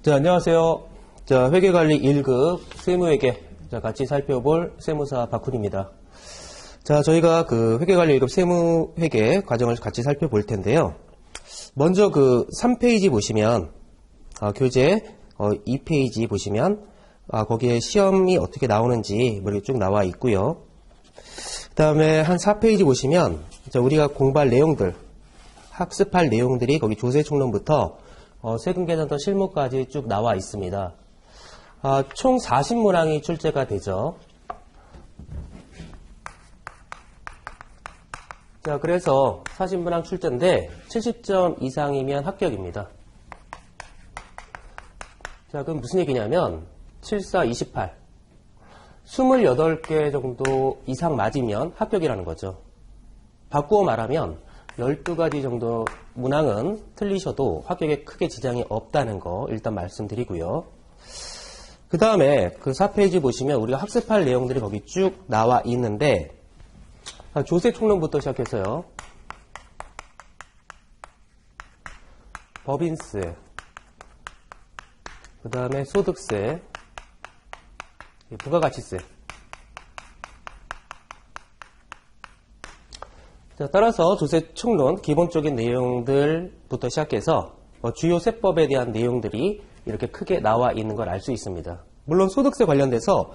자, 안녕하세요. 자, 회계관리 1급 세무회계. 자, 같이 살펴볼 세무사 박훈입니다. 자, 저희가 그 회계관리 1급 세무회계 과정을 같이 살펴볼 텐데요. 먼저 그 3페이지 보시면, 교재 2페이지 보시면, 거기에 시험이 어떻게 나오는지 뭐 이렇게 쭉 나와 있고요. 그 다음에 한 4페이지 보시면, 자, 우리가 공부할 내용들, 학습할 내용들이 거기 조세총론부터 세금계산서 실무까지 쭉 나와 있습니다. 총 40문항이 출제가 되죠. 자, 그래서 40문항 출제인데 70점 이상이면 합격입니다. 자, 그럼 무슨 얘기냐면 7, 4, 28 28개 정도 이상 맞으면 합격이라는 거죠. 바꾸어 말하면 12가지 정도 문항은 틀리셔도 합격에 크게 지장이 없다는 거 일단 말씀드리고요. 그 다음에 그 4페이지 보시면 우리가 학습할 내용들이 거기 쭉 나와 있는데, 조세총론부터 시작해서요. 법인세, 그 다음에 소득세, 부가가치세. 자, 따라서 조세총론 기본적인 내용들부터 시작해서 주요 세법에 대한 내용들이 이렇게 크게 나와 있는 걸 알 수 있습니다. 물론 소득세 관련돼서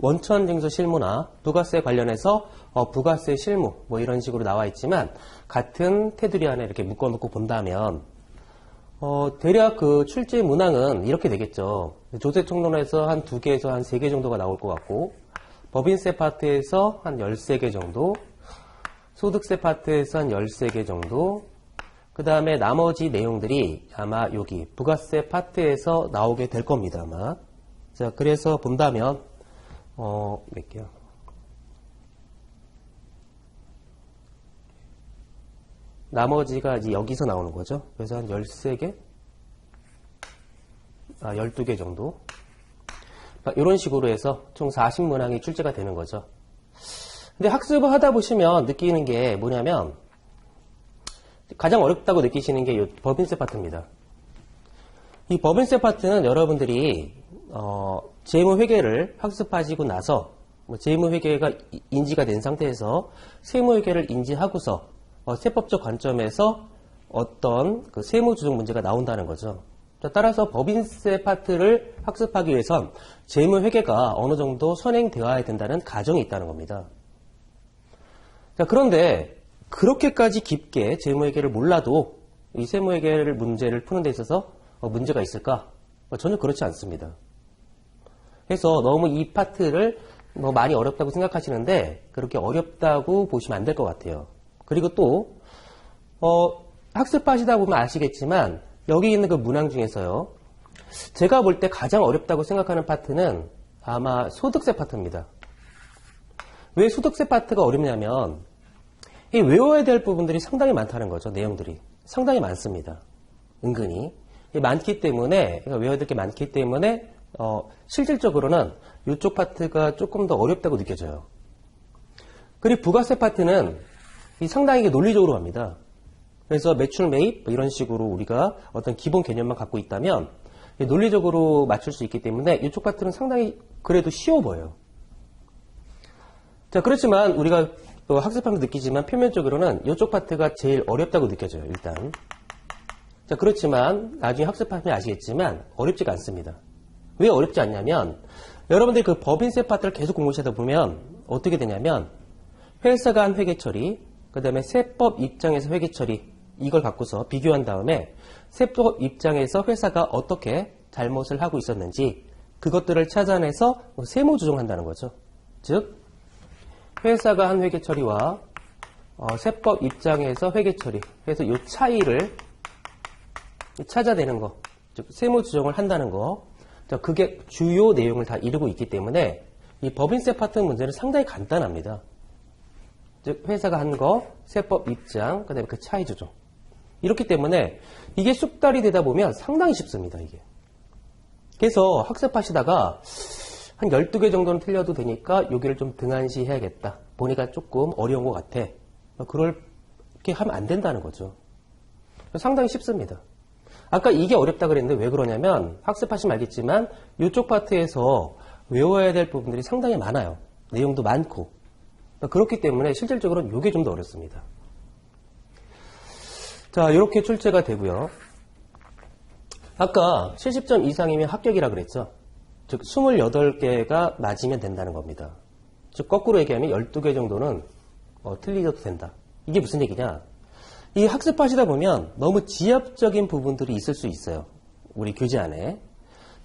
원천징수 실무나 부가세 관련해서 부가세 실무 뭐 이런 식으로 나와 있지만 같은 테두리 안에 이렇게 묶어놓고 본다면 대략 그 출제 문항은 이렇게 되겠죠. 조세총론에서 한 2개에서 한 3개 정도가 나올 것 같고, 법인세 파트에서 한 13개 정도, 소득세 파트에서 한 13개 정도, 그 다음에 나머지 내용들이 아마 여기 부가세 파트에서 나오게 될 겁니다, 아마. 자, 그래서 본다면, 몇 개요? 나머지가 이제 여기서 나오는 거죠. 그래서 한 13개? 12개 정도. 이런 식으로 해서 총 40문항이 출제가 되는 거죠. 근데 학습을 하다 보시면 느끼는 게 뭐냐면, 가장 어렵다고 느끼시는 게 이 법인세 파트입니다. 이 법인세 파트는 여러분들이 재무회계를 학습하시고 나서 재무회계가 인지가 된 상태에서 세무회계를 인지하고서 세법적 관점에서 어떤 그 세무조정 문제가 나온다는 거죠. 따라서 법인세 파트를 학습하기 위해선 재무회계가 어느 정도 선행되어야 된다는 가정이 있다는 겁니다. 자, 그런데 그렇게까지 깊게 재무회계를 몰라도 이 세무회계를 문제를 푸는 데 있어서 문제가 있을까? 전혀 그렇지 않습니다. 그래서 너무 이 파트를 많이 어렵다고 생각하시는데 그렇게 어렵다고 보시면 안 될 것 같아요. 그리고 또 학습하시다 보면 아시겠지만 여기 있는 그 문항 중에서요, 제가 볼 때 가장 어렵다고 생각하는 파트는 아마 소득세 파트입니다. 왜 소득세 파트가 어렵냐면 이 외워야 될 부분들이 상당히 많다는 거죠. 내용들이 상당히 많습니다. 은근히 많기 때문에, 외워야 될 게 많기 때문에 실질적으로는 이쪽 파트가 조금 더 어렵다고 느껴져요. 그리고 부가세 파트는 상당히 논리적으로 갑니다. 그래서 매출 매입 이런 식으로 우리가 어떤 기본 개념만 갖고 있다면 논리적으로 맞출 수 있기 때문에 이쪽 파트는 상당히 그래도 쉬워 보여요. 자, 그렇지만 우리가 학습하면서 느끼지만 표면적으로는 이쪽 파트가 제일 어렵다고 느껴져요, 일단. 자, 그렇지만 나중에 학습하면 아시겠지만 어렵지가 않습니다. 왜 어렵지 않냐면 여러분들이 그 법인세 파트를 계속 공부하시다 보면 어떻게 되냐면 회사가 한 회계 처리, 그 다음에 세법 입장에서 회계 처리, 이걸 갖고서 비교한 다음에 세법 입장에서 회사가 어떻게 잘못을 하고 있었는지 그것들을 찾아내서 세무 조정한다는 거죠. 즉 회사가 한 회계 처리와 세법 입장에서 회계 처리, 그래서 이 차이를 찾아내는 거, 즉 세무 조정을 한다는 거, 그게 주요 내용을 다 이루고 있기 때문에 이 법인세 파트 문제는 상당히 간단합니다. 즉 회사가 한 거, 세법 입장, 그다음에 그 차이 조정. 이렇기 때문에 이게 숙달이 되다 보면 상당히 쉽습니다, 이게. 그래서 학습하시다가 한 12개 정도는 틀려도 되니까 여기를 좀 등한시 해야겠다. 보니까 조금 어려운 것 같아. 그렇게 하면 안 된다는 거죠. 상당히 쉽습니다. 아까 이게 어렵다 그랬는데 왜 그러냐면 학습하시면 알겠지만 이쪽 파트에서 외워야 될 부분들이 상당히 많아요. 내용도 많고. 그렇기 때문에 실질적으로는 이게 좀 더 어렵습니다. 자, 이렇게 출제가 되고요. 아까 70점 이상이면 합격이라 그랬죠. 즉 28개가 맞으면 된다는 겁니다. 즉 거꾸로 얘기하면 12개 정도는 틀리셔도 된다. 이게 무슨 얘기냐? 이 학습하시다 보면 너무 지엽적인 부분들이 있을 수 있어요. 우리 교재 안에.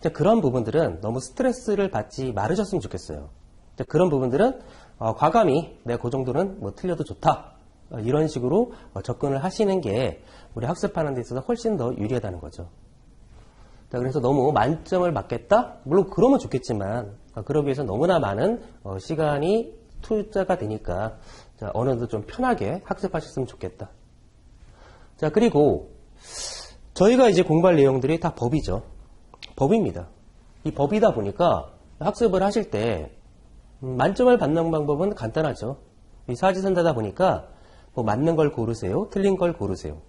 자, 그런 부분들은 너무 스트레스를 받지 말으셨으면 좋겠어요. 자, 그런 부분들은 과감히 내가 그 정도는 뭐 틀려도 좋다. 이런 식으로 접근을 하시는 게 우리 학습하는 데 있어서 훨씬 더 유리하다는 거죠. 자, 그래서 너무 만점을 맞겠다? 물론 그러면 좋겠지만 그러기 위해서 너무나 많은 시간이 투자가 되니까 자, 어느 정도 좀 편하게 학습하셨으면 좋겠다. 자, 그리고 저희가 이제 공부할 내용들이 다 법이죠. 법입니다. 이 법이다 보니까 학습을 하실 때 만점을 받는 방법은 간단하죠. 이 사지선다다 보니까 뭐 맞는 걸 고르세요. 틀린 걸 고르세요.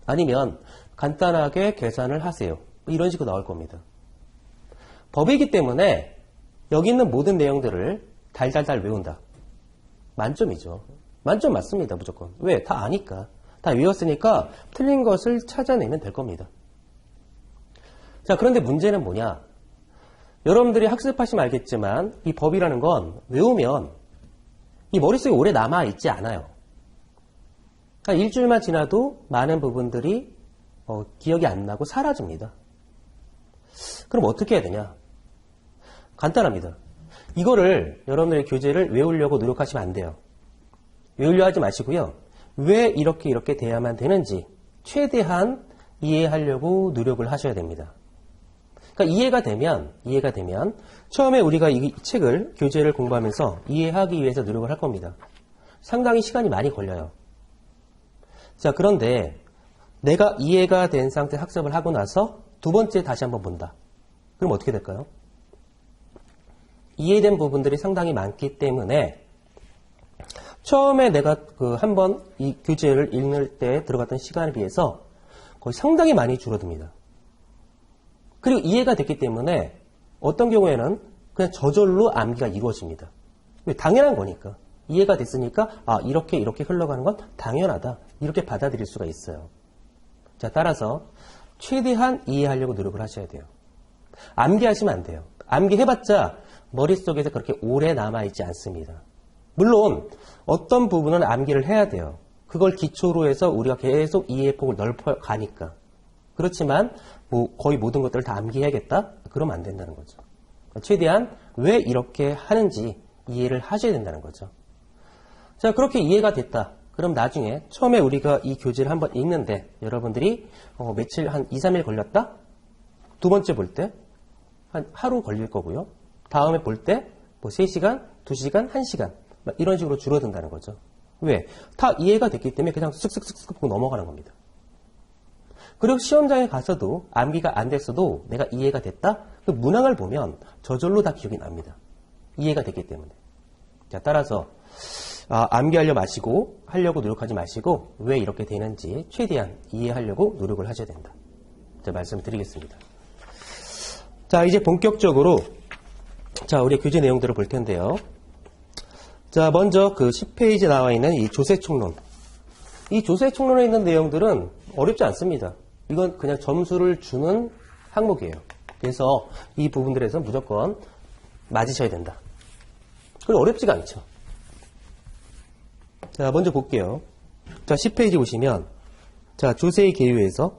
아니면 간단하게 계산을 하세요. 이런 식으로 나올 겁니다. 법이기 때문에 여기 있는 모든 내용들을 달달달 외운다. 만점이죠. 만점 맞습니다. 무조건. 왜? 다 아니까. 다 외웠으니까 틀린 것을 찾아내면 될 겁니다. 자, 그런데 문제는 뭐냐? 여러분들이 학습하시면 알겠지만 이 법이라는 건 외우면 이 머릿속에 오래 남아있지 않아요. 그러니까 일주일만 지나도 많은 부분들이 기억이 안 나고 사라집니다. 그럼 어떻게 해야 되냐? 간단합니다. 이거를 여러분들의 교재를 외우려고 노력하시면 안 돼요. 외우려 하지 마시고요. 왜 이렇게 돼야만 되는지 최대한 이해하려고 노력을 하셔야 됩니다. 그러니까 이해가 되면 처음에 우리가 이 책을 교재를 공부하면서 이해하기 위해서 노력을 할 겁니다. 상당히 시간이 많이 걸려요. 자, 그런데 내가 이해가 된 상태 학습을 하고 나서 두 번째 다시 한번 본다. 그럼 어떻게 될까요? 이해된 부분들이 상당히 많기 때문에 처음에 내가 한번 이 교재를 읽을 때 들어갔던 시간에 비해서 거의 상당히 많이 줄어듭니다. 그리고 이해가 됐기 때문에 어떤 경우에는 그냥 저절로 암기가 이루어집니다. 당연한 거니까. 이해가 됐으니까 이렇게 흘러가는 건 당연하다. 이렇게 받아들일 수가 있어요. 자, 따라서 최대한 이해하려고 노력을 하셔야 돼요. 암기하시면 안 돼요. 암기해봤자 머릿속에서 그렇게 오래 남아있지 않습니다. 물론 어떤 부분은 암기를 해야 돼요. 그걸 기초로 해서 우리가 계속 이해의 폭을 넓혀가니까. 그렇지만 거의 모든 것들을 다 암기해야겠다? 그러면 안 된다는 거죠. 최대한 왜 이렇게 하는지 이해를 하셔야 된다는 거죠. 자, 그렇게 이해가 됐다. 그럼 나중에 처음에 우리가 이 교재를 한번 읽는데 여러분들이 며칠 한 2, 3일 걸렸다? 두 번째 볼 때 한 하루 걸릴 거고요. 다음에 볼 때 뭐 3시간, 2시간, 1시간 이런 식으로 줄어든다는 거죠. 왜? 다 이해가 됐기 때문에 그냥 쓱쓱쓱쓱 보고 넘어가는 겁니다. 그리고 시험장에 가서도 암기가 안 됐어도 내가 이해가 됐다? 그 문항을 보면 저절로 다 기억이 납니다. 이해가 됐기 때문에. 자, 따라서 하려고 노력하지 마시고 왜 이렇게 되는지 최대한 이해하려고 노력을 하셔야 된다. 자, 말씀을 드리겠습니다. 자, 이제 본격적으로 우리 교재 내용들을 볼 텐데요. 자, 먼저 그 10페이지에 나와 있는 이 조세총론. 이 조세총론에 있는 내용들은 어렵지 않습니다. 이건 그냥 점수를 주는 항목이에요. 그래서 이 부분들에서 무조건 맞으셔야 된다. 그리고 어렵지가 않죠. 자, 먼저 볼게요. 자, 10페이지 보시면, 자, 조세의 계유에서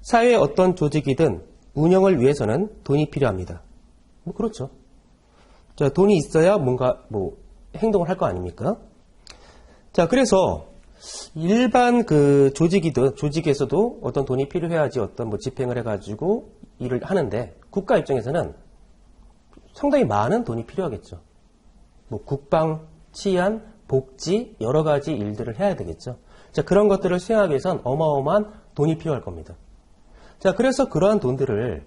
사회의 어떤 조직이든 운영을 위해서는 돈이 필요합니다. 그렇죠. 자, 돈이 있어야 뭔가 행동을 할 거 아닙니까? 자, 그래서 일반 그 조직에서도 어떤 돈이 필요해야지 어떤 집행을 해가지고 일을 하는데 국가 입장에서는 상당히 많은 돈이 필요하겠죠. 국방, 치안, 복지 여러 가지 일들을 해야 되겠죠. 자, 그런 것들을 수행하기 위해선 어마어마한 돈이 필요할 겁니다. 자, 그래서 그러한 돈들을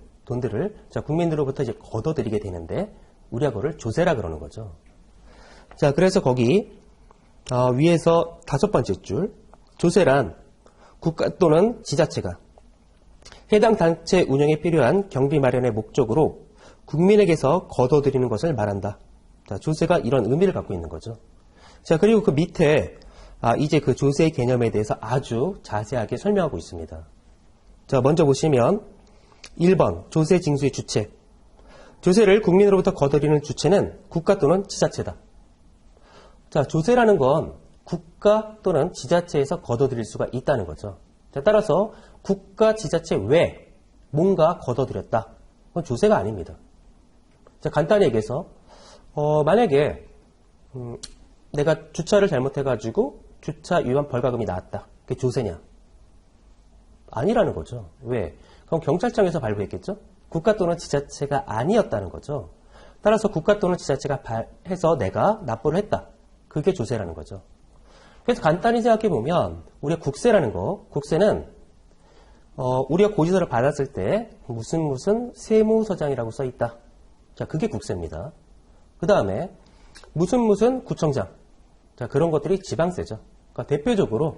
자, 국민들로부터 이제 걷어들이게 되는데 우리가 그걸 조세라 그러는 거죠. 자, 그래서 거기 위에서 5번째 줄 조세란 국가 또는 지자체가 해당 단체 운영에 필요한 경비 마련의 목적으로 국민에게서 걷어들이는 것을 말한다. 자, 조세가 이런 의미를 갖고 있는 거죠. 자, 그리고 그 밑에 이제 그 조세의 개념에 대해서 아주 자세하게 설명하고 있습니다. 자, 먼저 보시면 1번 조세 징수의 주체. 조세를 국민으로부터 거둬들이는 주체는 국가 또는 지자체다. 자, 조세라는 건 국가 또는 지자체에서 거둬들일 수가 있다는 거죠. 자, 따라서 국가, 지자체 외 뭔가 거둬들였다. 그건 조세가 아닙니다. 자, 간단히 얘기해서 만약에 내가 주차를 잘못해가지고 주차 위반 벌과금이 나왔다. 그게 조세냐? 아니라는 거죠. 왜? 그럼 경찰청에서 발부했겠죠? 국가 또는 지자체가 아니었다는 거죠. 따라서 국가 또는 지자체가 해서 내가 납부를 했다. 그게 조세라는 거죠. 그래서 간단히 생각해보면 우리가 국세라는 거, 국세는 우리가 고지서를 받았을 때 무슨 세무서장이라고 써있다. 자, 그게 국세입니다. 그 다음에 무슨 구청장. 자, 그런 것들이 지방세죠. 그러니까 대표적으로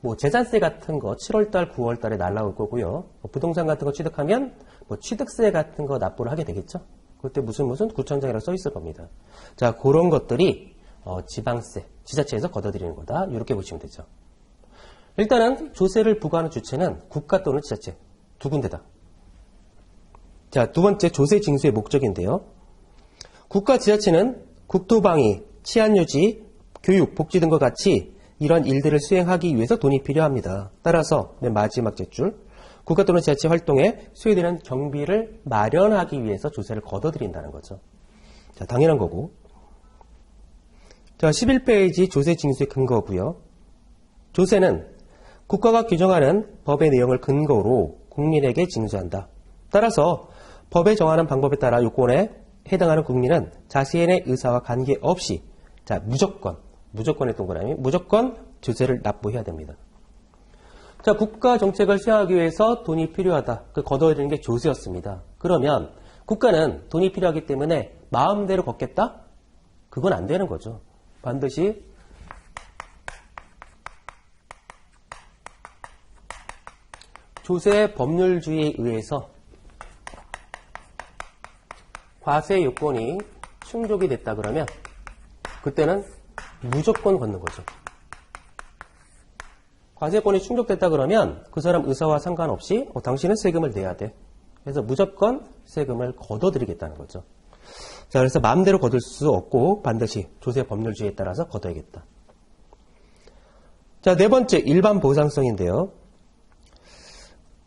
뭐 재산세 같은 거 7월달, 9월달에 날라올 거고요. 부동산 같은 거 취득하면 뭐 취득세 같은 거 납부를 하게 되겠죠. 그때 무슨 구청장이라고 써 있을 겁니다. 자, 그런 것들이 지방세, 지자체에서 걷어들이는 거다. 이렇게 보시면 되죠. 일단은 조세를 부과하는 주체는 국가 또는 지자체 두 군데다. 자, 두 번째 조세 징수의 목적인데요. 국가 지자체는 국토방위, 치안유지, 교육, 복지 등과 같이 이런 일들을 수행하기 위해서 돈이 필요합니다. 따라서 맨 마지막 제줄, 국가 또는 지자체 활동에 소요되는 경비를 마련하기 위해서 조세를 걷어들인다는 거죠. 자, 당연한 거고. 자, 11페이지 조세 징수의 근거고요. 조세는 국가가 규정하는 법의 내용을 근거로 국민에게 징수한다. 따라서 법에 정하는 방법에 따라 요건에 해당하는 국민은 자신의 의사와 관계없이 자, 무조건의 동그라미, 무조건 조세를 납부해야 됩니다. 자, 국가 정책을 수행하기 위해서 돈이 필요하다. 그 걷어들이는 게 조세였습니다. 그러면 국가는 돈이 필요하기 때문에 마음대로 걷겠다? 그건 안 되는 거죠. 반드시 조세 법률주의에 의해서 과세 요건이 충족이 됐다 그러면 그때는 무조건 걷는 거죠. 과세권이 충족됐다 그러면 그 사람 의사와 상관없이 당신은 세금을 내야 돼. 그래서 무조건 세금을 걷어들이겠다는 거죠. 자, 그래서 마음대로 걷을 수 없고 반드시 조세 법률주의에 따라서 걷어야겠다. 자, 네 번째 일반 보상성인데요.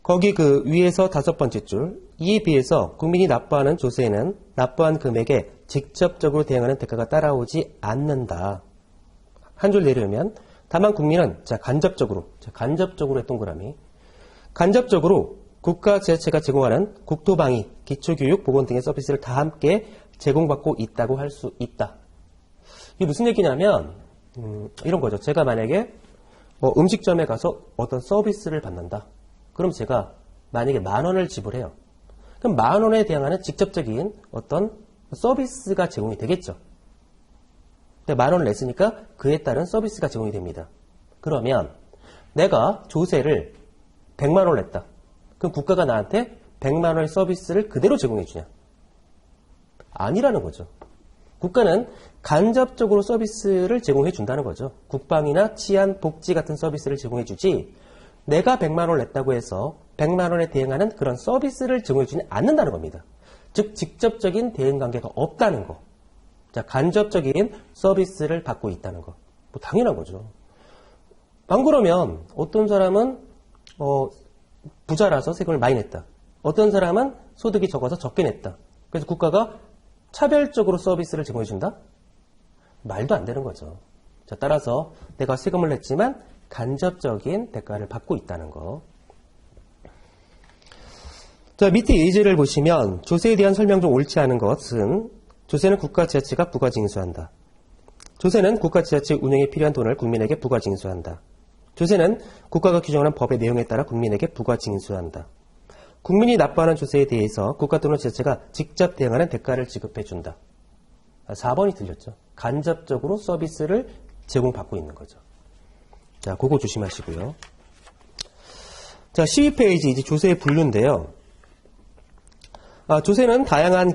거기 그 위에서 다섯 번째 줄, 이에 비해서 국민이 납부하는 조세에는 납부한 금액에 직접적으로 대응하는 대가가 따라오지 않는다. 한 줄 내려오면 다만 국민은 간접적으로의 동그라미, 간접적으로 국가 지자체가 제공하는 국토방위, 기초교육, 보건 등의 서비스를 다 함께 제공받고 있다고 할 수 있다. 이게 무슨 얘기냐면 이런 거죠. 제가 만약에 음식점에 가서 어떤 서비스를 받는다. 그럼 제가 만약에 10,000원을 지불해요. 그럼 10,000원에 대항하는 직접적인 어떤 서비스가 제공이 되겠죠. 10,000원을 냈으니까 그에 따른 서비스가 제공이 됩니다. 그러면 내가 조세를 100만원을 냈다. 그럼 국가가 나한테 100만원의 서비스를 그대로 제공해 주냐? 아니라는 거죠. 국가는 간접적으로 서비스를 제공해 준다는 거죠. 국방이나 치안, 복지 같은 서비스를 제공해 주지 내가 100만원을 냈다고 해서 100만원에 대응하는 그런 서비스를 제공해 주지 않는다는 겁니다. 즉 직접적인 대응관계가 없다는 거. 자, 간접적인 서비스를 받고 있다는 거. 뭐 당연한 거죠. 안 그러면 어떤 사람은 부자라서 세금을 많이 냈다. 어떤 사람은 소득이 적어서 적게 냈다. 그래서 국가가 차별적으로 서비스를 제공해 준다? 말도 안 되는 거죠. 자, 따라서 내가 세금을 냈지만 간접적인 대가를 받고 있다는 거. 자, 밑에 예제를 보시면 조세에 대한 설명 중 옳지 않은 것은 조세는 국가 지자체가 부과징수한다. 조세는 국가 지자체 운영에 필요한 돈을 국민에게 부과징수한다. 조세는 국가가 규정하는 법의 내용에 따라 국민에게 부과징수한다. 국민이 납부하는 조세에 대해서 국가 또는 지자체가 직접 대응하는 대가를 지급해준다. 4번이 틀렸죠. 간접적으로 서비스를 제공받고 있는 거죠. 자, 그거 조심하시고요. 자, 12페이지 이제 조세의 분류인데요. 조세는 다양한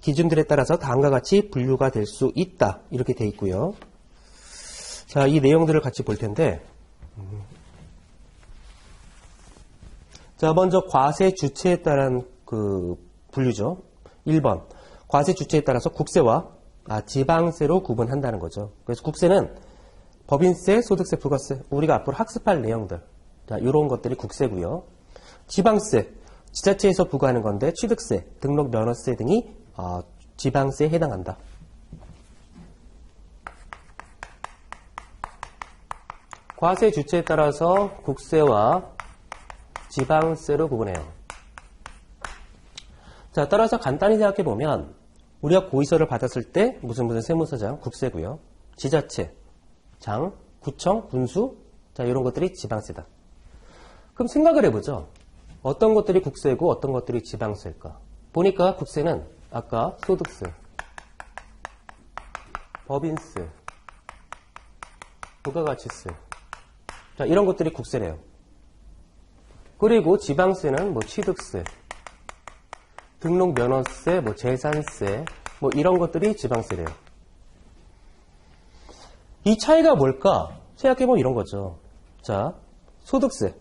기준들에 따라서 다음과 같이 분류가 될 수 있다. 이렇게 돼 있고요. 자, 이 내용들을 같이 볼 텐데, 자, 먼저 과세 주체에 따른 그 분류죠. 1번. 과세 주체에 따라서 국세와 지방세로 구분한다는 거죠. 그래서 국세는 법인세, 소득세, 부가세, 우리가 앞으로 학습할 내용들. 자, 이런 것들이 국세고요. 지방세, 지자체에서 부과하는 건데 취득세, 등록 면허세 등이 지방세에 해당한다. 과세 주체에 따라서 국세와 지방세로 구분해요. 자, 따라서 간단히 생각해 보면 우리가 고의서를 받았을 때 무슨 세무서장, 국세고요. 지자체, 장, 구청, 군수, 자, 이런 것들이 지방세다. 그럼 생각을 해보죠. 어떤 것들이 국세고 어떤 것들이 지방세일까? 보니까 국세는 아까 소득세, 법인세, 부가가치세, 자, 이런 것들이 국세래요. 그리고 지방세는 뭐 취득세, 등록 면허세, 뭐 재산세, 뭐 이런 것들이 지방세래요. 이 차이가 뭘까? 생각해보면 이런 거죠. 자, 소득세.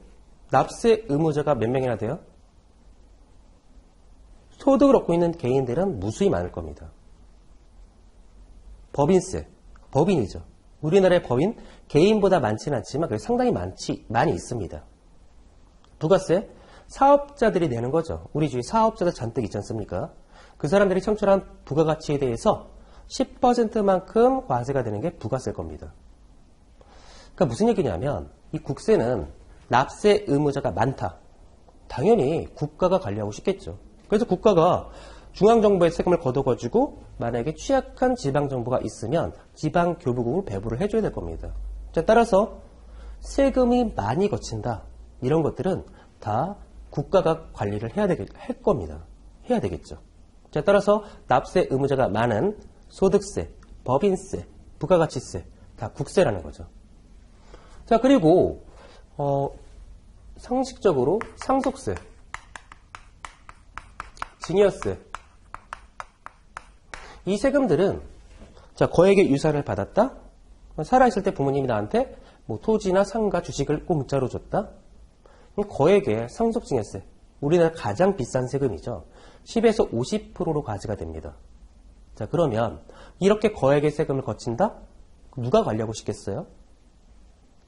납세 의무자가 몇 명이나 돼요? 소득을 얻고 있는 개인들은 무수히 많을 겁니다. 법인세. 법인이죠. 우리나라의 법인, 개인보다 많지는 않지만 상당히 많이 있습니다. 부가세. 사업자들이 내는 거죠. 우리 주위 사업자들 잔뜩 있지 않습니까? 그 사람들이 창출한 부가가치에 대해서 10%만큼 과세가 되는 게 부가세일 겁니다. 그러니까 무슨 얘기냐면 이 국세는 납세 의무자가 많다. 당연히 국가가 관리하고 싶겠죠. 그래서 국가가 중앙정부의 세금을 걷어가지고 만약에 취약한 지방정부가 있으면 지방교부금을 배부를 해줘야 될 겁니다. 자, 따라서 세금이 많이 거친다. 이런 것들은 다 국가가 관리를 할 겁니다. 해야 되겠죠. 자, 따라서 납세 의무자가 많은 소득세, 법인세, 부가가치세 다 국세라는 거죠. 자, 그리고 상식적으로 상속세, 증여세 이 세금들은 자, 거액의 유산을 받았다. 살아있을 때 부모님이 나한테 뭐 토지나 상가, 주식을 공짜로 줬다. 거액의 상속증여세, 우리나라 가장 비싼 세금이죠. 10에서 50%로 과세가 됩니다. 자, 그러면 이렇게 거액의 세금을 거친다? 누가 관리하고 싶겠어요?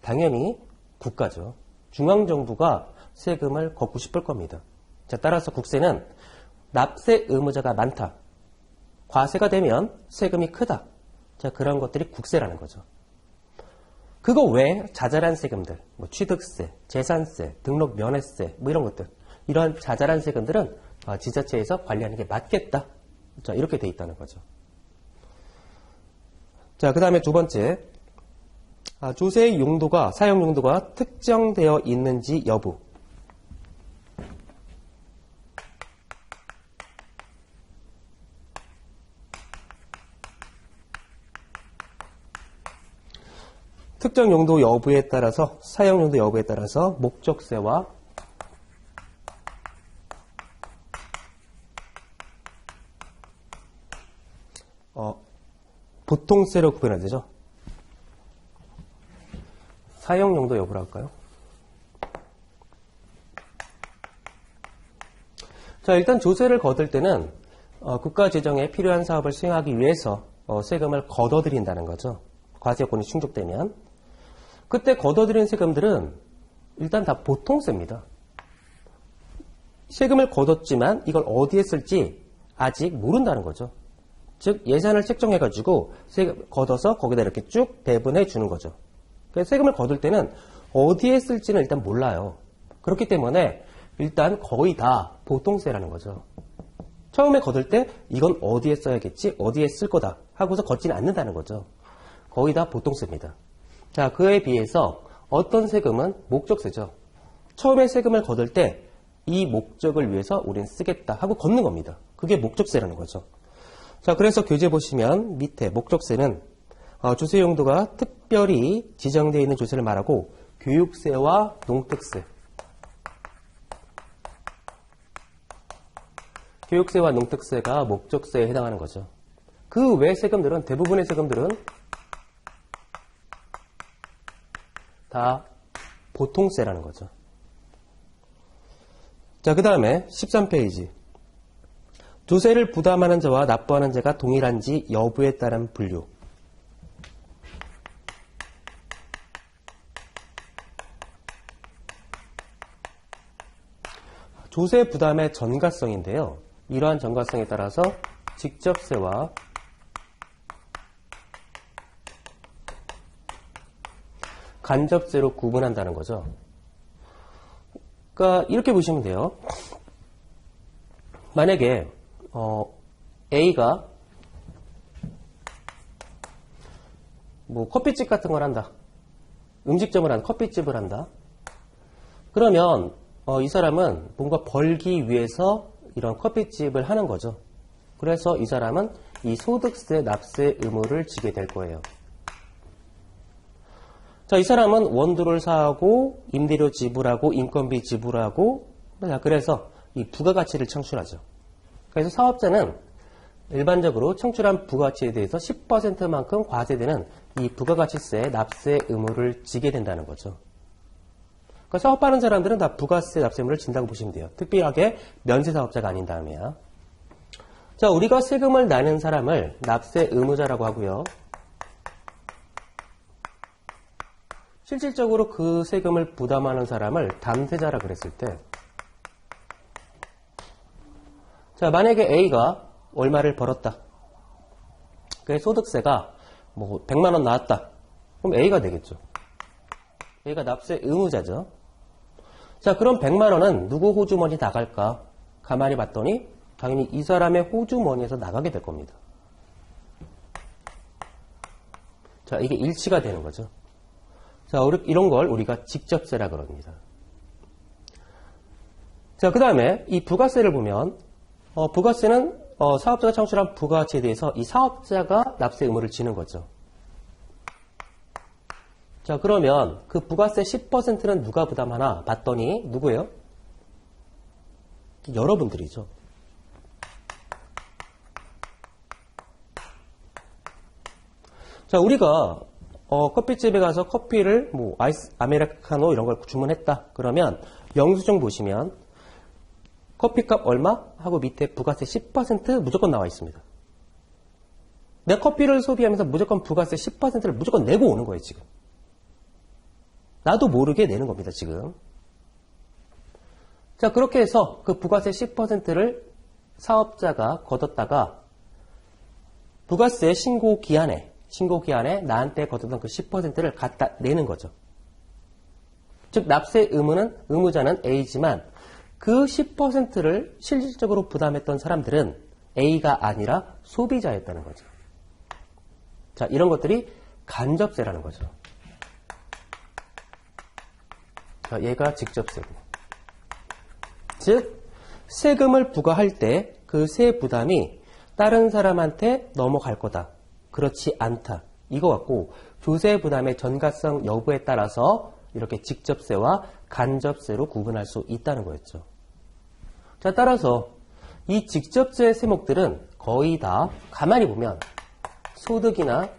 당연히 국가죠. 중앙정부가 세금을 걷고 싶을 겁니다. 자, 따라서 국세는 납세 의무자가 많다. 과세가 되면 세금이 크다. 자, 그런 것들이 국세라는 거죠. 그거 외에 자잘한 세금들, 뭐 취득세, 재산세, 등록 면허세, 뭐 이런 것들, 이런 자잘한 세금들은 지자체에서 관리하는 게 맞겠다. 자, 이렇게 돼 있다는 거죠. 자, 그 다음에 두 번째, 조세의 용도가, 사용 용도가 특정되어 있는지 여부. 특정 용도 여부에 따라서, 사용 용도 여부에 따라서 목적세와 보통세로 구분해야 되죠. 사용 용도 여부를 할까요? 자, 일단 조세를 거둘 때는 국가 재정에 필요한 사업을 수행하기 위해서 세금을 걷어들인다는 거죠. 과세요건이 충족되면. 그때 걷어들인 세금들은 일단 다 보통세입니다. 세금을 걷었지만 이걸 어디에 쓸지 아직 모른다는 거죠. 즉 예산을 책정해가지고 세금 걷어서 거기다 이렇게 쭉 배분해 주는 거죠. 그래서 세금을 거둘 때는 어디에 쓸지는 일단 몰라요. 그렇기 때문에 일단 거의 다 보통세라는 거죠. 처음에 거둘 때 이건 어디에 써야겠지, 어디에 쓸 거다 하고서 걷지는 않는다는 거죠. 거의 다 보통세입니다. 자, 그에 비해서 어떤 세금은 목적세죠. 처음에 세금을 거둘 때 이 목적을 위해서 우린 쓰겠다 하고 걷는 겁니다. 그게 목적세라는 거죠. 자, 그래서 교재 보시면 밑에 목적세는 조세 용도가 특별히 지정되어 있는 조세를 말하고 교육세와 농특세, 교육세와 농특세가 목적세에 해당하는 거죠. 그 외 세금들은, 대부분의 세금들은 다 보통세라는 거죠. 자, 그 다음에 13페이지. 조세를 부담하는 자와 납부하는 자가 동일한지 여부에 따른 분류. 조세 부담의 전가성인데요. 이러한 전가성에 따라서 직접세와 간접세로 구분한다는 거죠. 그러니까 이렇게 보시면 돼요. 만약에 A가 뭐 커피집 같은 걸 한다. 음식점을 한다. 커피집을 한다. 그러면 이 사람은 뭔가 벌기 위해서 이런 커피집을 하는 거죠. 그래서 이 사람은 이 소득세, 납세 의무를 지게 될 거예요. 자, 이 사람은 원두를 사고 임대료 지불하고 인건비 지불하고 그래서 이 부가가치를 창출하죠. 그래서 사업자는 일반적으로 창출한 부가가치에 대해서 10%만큼 과세되는 이 부가가치세, 납세 의무를 지게 된다는 거죠. 그러니까 사업하는 사람들은 다 부가세, 납세 의무를 진다고 보시면 돼요. 특별하게 면세사업자가 아닌 다음에야. 자, 우리가 세금을 내는 사람을 납세 의무자라고 하고요. 실질적으로 그 세금을 부담하는 사람을 담세자라 그랬을 때, 자, 만약에 A가 얼마를 벌었다. 그의 소득세가 뭐 100만 원 나왔다. 그럼 A가 되겠죠. A가 납세 의무자죠. 자, 그럼 100만 원은 누구 호주머니 나갈까? 가만히 봤더니 당연히 이 사람의 호주머니에서 나가게 될 겁니다. 자, 이게 일치가 되는 거죠. 자, 이런 걸 우리가 직접세라 그럽니다. 자, 그 다음에 이 부가세를 보면, 부가세는 사업자가 창출한 부가가치에 대해서 이 사업자가 납세 의무를 지는 거죠. 자, 그러면 그 부가세 10%는 누가 부담하나 봤더니 누구예요? 여러분들이죠. 자, 우리가 커피집에 가서 커피를 뭐 아이스 아메리카노 이런 걸 주문했다. 그러면 영수증 보시면 커피값 얼마? 하고 밑에 부가세 10% 무조건 나와 있습니다. 내가 커피를 소비하면서 무조건 부가세 10%를 무조건 내고 오는 거예요, 지금. 나도 모르게 내는 겁니다, 지금. 자, 그렇게 해서 그 부가세 10%를 사업자가 걷었다가 부가세 신고 기한에 나한테 걷었던 그 10%를 갖다 내는 거죠. 즉, 납세 의무자는 A지만 그 10%를 실질적으로 부담했던 사람들은 A가 아니라 소비자였다는 거죠. 자, 이런 것들이 간접세라는 거죠. 자, 얘가 직접세고. 즉, 세금을 부과할 때 그 세 부담이 다른 사람한테 넘어갈 거다. 그렇지 않다. 이거 같고 조세 부담의 전가성 여부에 따라서 이렇게 직접세와 간접세로 구분할 수 있다는 거였죠. 자, 따라서 이 직접세 세목들은 거의 다 가만히 보면 소득이나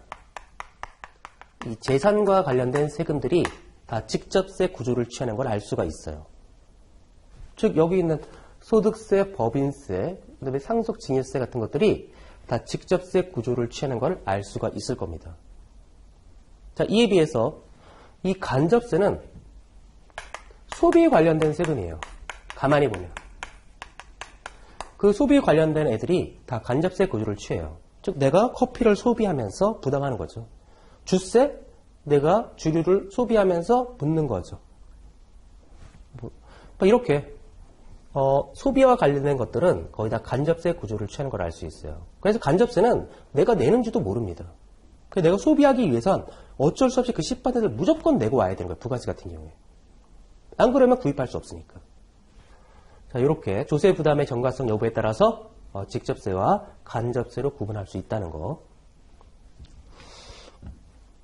이 재산과 관련된 세금들이 다 직접세 구조를 취하는 걸 알 수가 있어요. 즉 여기 있는 소득세, 법인세, 그다음에 상속증여세 같은 것들이 다 직접세 구조를 취하는 걸 알 수가 있을 겁니다. 자, 이에 비해서 이 간접세는 소비에 관련된 세금이에요. 가만히 보면. 그 소비에 관련된 애들이 다 간접세 구조를 취해요. 즉 내가 커피를 소비하면서 부담하는 거죠. 주세, 내가 주류를 소비하면서 붓는 거죠. 이렇게 소비와 관련된 것들은 거의 다 간접세 구조를 취하는 걸 알 수 있어요. 그래서 간접세는 내가 내는지도 모릅니다. 그래서 내가 소비하기 위해선 어쩔 수 없이 그 10%를 무조건 내고 와야 되는 거예요. 부가세 같은 경우에. 안 그러면 구입할 수 없으니까. 자, 이렇게 조세 부담의 전가성 여부에 따라서 직접세와 간접세로 구분할 수 있다는 거.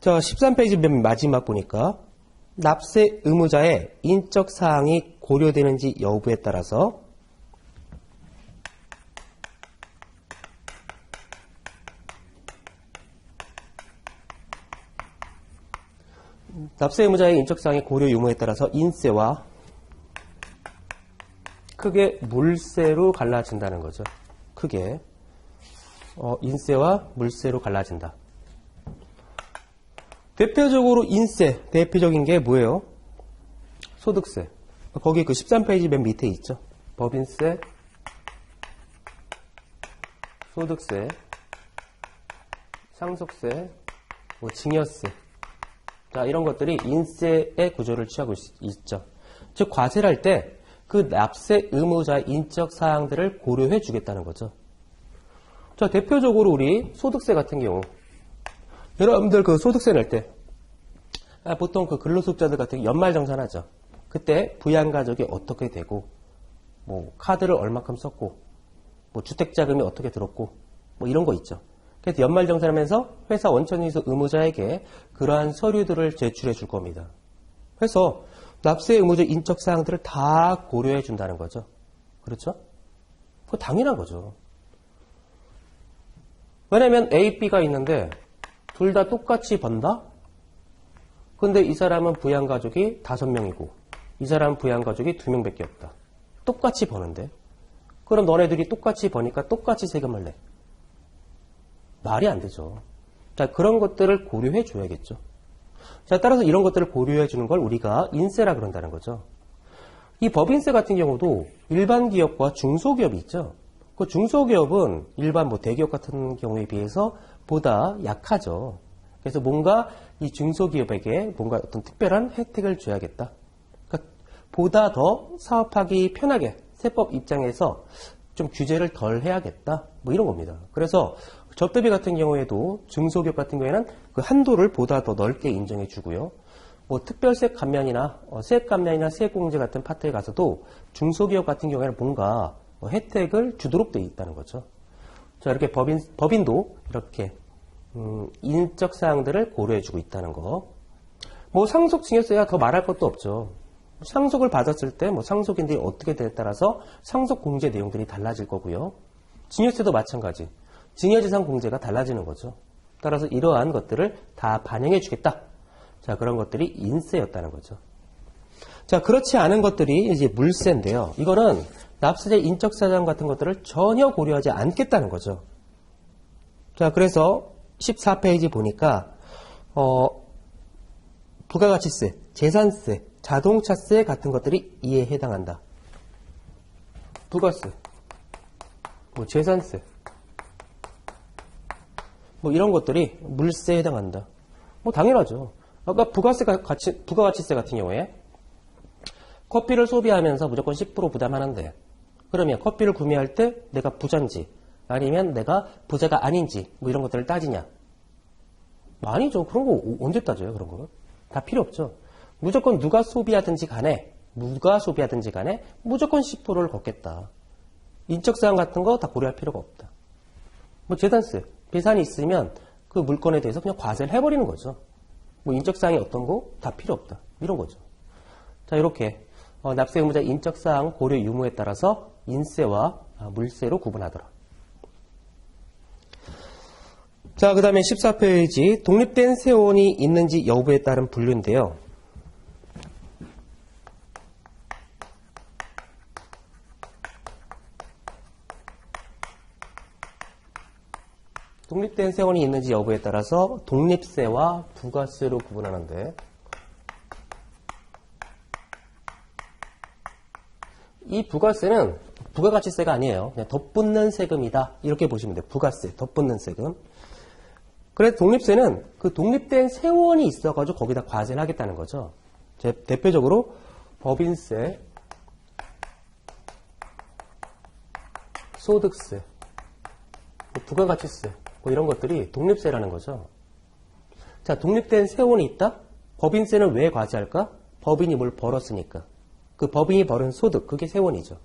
자, 13페이지 맨 마지막 보니까 납세 의무자의 인적 사항이 고려되는지 여부에 따라서 납세 의무자의 인적사항의 고려 유무에 따라서 인세와 크게 물세로 갈라진다는 거죠. 크게 인세와 물세로 갈라진다. 대표적으로 인세, 대표적인 게 뭐예요? 소득세. 거기 그 13페이지 맨 밑에 있죠. 법인세, 소득세, 상속세, 증여세. 자, 이런 것들이 인세의 구조를 취하고 있죠. 즉, 과세를 할 때 그 납세 의무자의 인적 사항들을 고려해 주겠다는 거죠. 자, 대표적으로 우리 소득세 같은 경우. 여러분들 그 소득세 낼 때, 보통 그 근로소득자들 같은 경우 연말정산하죠. 그때 부양가족이 어떻게 되고, 카드를 얼마큼 썼고, 주택자금이 어떻게 들었고, 이런 거 있죠. 그래서 연말정산하면서 회사 원천인수 의무자에게 그러한 서류들을 제출해 줄 겁니다. 그래서 납세 의무자 인적 사항들을 다 고려해 준다는 거죠. 그렇죠? 그거 당연한 거죠. 왜냐면 A, B가 있는데 둘 다 똑같이 번다? 근데 이 사람은 부양가족이 5명이고 이 사람은 부양가족이 2명밖에 없다. 똑같이 버는데 그럼 너네들이 똑같이 버니까 똑같이 세금을 내. 말이 안 되죠. 자, 그런 것들을 고려해 줘야겠죠. 자, 따라서 이런 것들을 고려해 주는 걸 우리가 인세라 그런다는 거죠. 이 법인세 같은 경우도 일반 기업과 중소기업이 있죠. 그 중소기업은 일반 대기업 같은 경우에 비해서 보다 약하죠. 그래서 뭔가 이 중소기업에게 뭔가 어떤 특별한 혜택을 줘야겠다. 그러니까 보다 더 사업하기 편하게 세법 입장에서 좀 규제를 덜 해야겠다. 이런 겁니다. 그래서 접대비 같은 경우에도 중소기업 같은 경우에는 그 한도를 보다 더 넓게 인정해 주고요. 특별세 감면이나 세액 감면이나 세액 공제 같은 파트에 가서도 중소기업 같은 경우에는 뭔가 혜택을 주도록 되어 있다는 거죠. 자, 이렇게 법인도 이렇게 인적 사항들을 고려해 주고 있다는 거. 상속 증여세야 더 말할 것도 없죠. 상속을 받았을 때 상속인들이 어떻게 되에 따라서 상속 공제 내용들이 달라질 거고요. 증여세도 마찬가지. 증여재산 공제가 달라지는 거죠. 따라서 이러한 것들을 다 반영해 주겠다. 자, 그런 것들이 인세였다는 거죠. 자, 그렇지 않은 것들이 이제 물세인데요. 이거는 납세자 인적 사항 같은 것들을 전혀 고려하지 않겠다는 거죠. 자, 그래서 14페이지 보니까 부가가치세, 재산세, 자동차세 같은 것들이 이에 해당한다. 부가세, 재산세, 이런 것들이 물세에 해당한다. 당연하죠. 아까 부가가치세 같은 경우에 커피를 소비하면서 무조건 10% 부담하는데 그러면 커피를 구매할 때 내가 부자인지 아니면 내가 부자가 아닌지 이런 것들을 따지냐? 아니죠. 그런 거 언제 따져요? 그런 거. 다 필요 없죠. 무조건 누가 소비하든지 간에 무조건 10%를 걷겠다. 인적사항 같은 거 다 고려할 필요가 없다. 재산세, 배산이 있으면 그 물건에 대해서 그냥 과세를 해버리는 거죠. 인적사항이 어떤 거 다 필요 없다. 이런 거죠. 자, 이렇게 납세 의무자 인적사항 고려 유무에 따라서 인세와 물세로 구분하더라. 자, 그 다음에 14페이지 독립된 세원이 있는지 여부에 따른 분류인데요. 독립된 세원이 있는지 여부에 따라서 독립세와 부가세로 구분하는데 이 부가세는 부가가치세가 아니에요. 그냥 덧붙는 세금이다. 이렇게 보시면 돼요. 부가세, 덧붙는 세금. 그래서 독립세는 그 독립된 세원이 있어가지고 거기다 과세를 하겠다는 거죠. 대표적으로 법인세, 소득세, 부가가치세 이런 것들이 독립세라는 거죠. 자, 독립된 세원이 있다? 법인세는 왜 과세할까? 법인이 뭘 벌었으니까. 그 법인이 벌은 소득, 그게 세원이죠.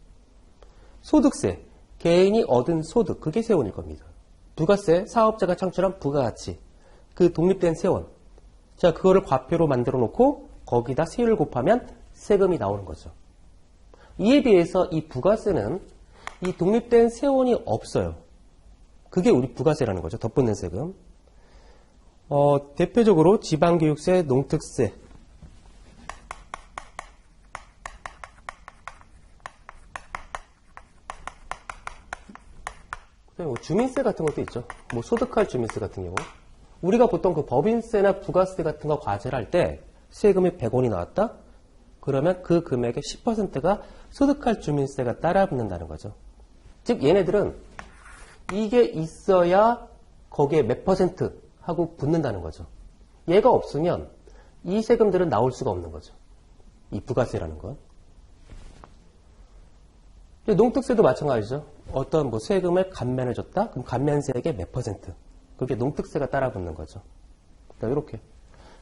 소득세, 개인이 얻은 소득, 그게 세원일 겁니다. 부가세, 사업자가 창출한 부가가치, 그 독립된 세원. 자, 그거를 과표로 만들어 놓고 거기다 세율을 곱하면 세금이 나오는 거죠. 이에 비해서 이 부가세는 이 독립된 세원이 없어요. 그게 우리 부가세라는 거죠. 덧붙는 세금. 대표적으로 지방교육세, 농특세, 뭐 주민세 같은 것도 있죠. 뭐 소득할 주민세 같은 경우. 우리가 보통 그 법인세나 부가세 같은 거 과세를 할 때 세금이 100원이 나왔다? 그러면 그 금액의 10%가 소득할 주민세가 따라 붙는다는 거죠. 즉 얘네들은 이게 있어야 거기에 몇 퍼센트 하고 붙는다는 거죠. 얘가 없으면 이 세금들은 나올 수가 없는 거죠. 이 부가세라는 건. 농특세도 마찬가지죠. 어떤 뭐 세금을 감면해 줬다? 그럼 감면세액의 몇 퍼센트? 그게 농특세가 따라 붙는 거죠. 이렇게.